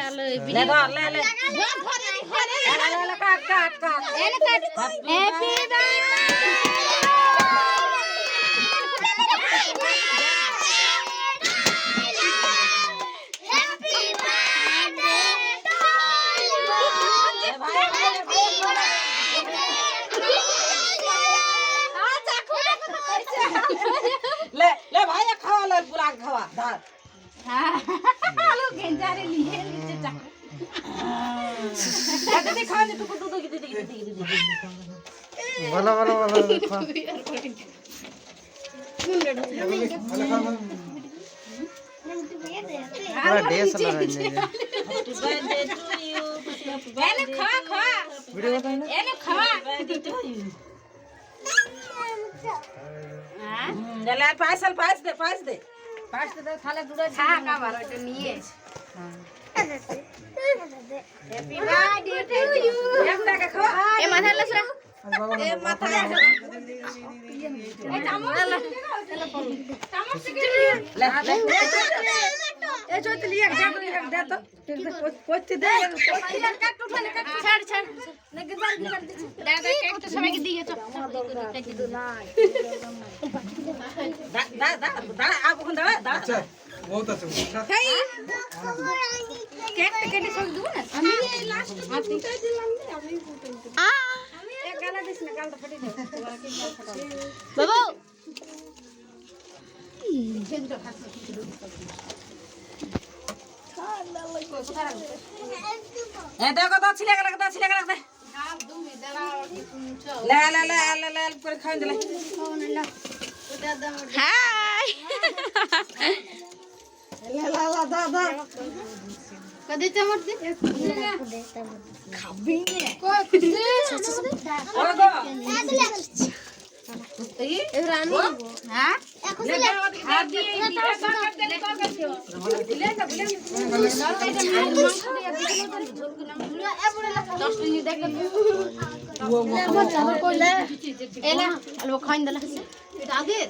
ले धर ले ले ले काट काट काट हैप्पी ले ले भाई खावा ले बुला खावा धर गेंजारे लिए नीचे दीदी खा दे तू दीदी बोलो बोलो बोलो खा पूरा डेस लगा है एने खा खा वीडियो बताइए ना एने खा ले पास दे थाला दुड़ा खा का बारो तो निये हैप्पी बर्थडे टू यू एकटा के खा ए माथा लसरा ए माथा ए चामच ले ए जो तो लिया दे तो पोछ दे काट उठा काट छाड़ छाड़ लगे बार कर दे दादा केक तो समय के दिए तो दा आप कौन दा अच्छा बहुत अच्छा केक तो केटे सब दूं ना আমি লাস্ট ফুটাই দিলাম রে আমি ফুটাই দিলাম আমি এক গালা দিছ না গালটা ফেটে দে তোরা কি গাল ফটাও বাবু যেটা হাসি কিছু ए देखो तो छिले के दे हां दूंगी दरा ले ले ले ले ले कर खा दे ले हाय ले ला ला दा कदे चमच दे खाबी ने कोई कुछ दे और गो ए रानी हां ले दे खा दिए दिया कर दे ले कर दियो ले का बोले एला अलवा खाइन दला से आगे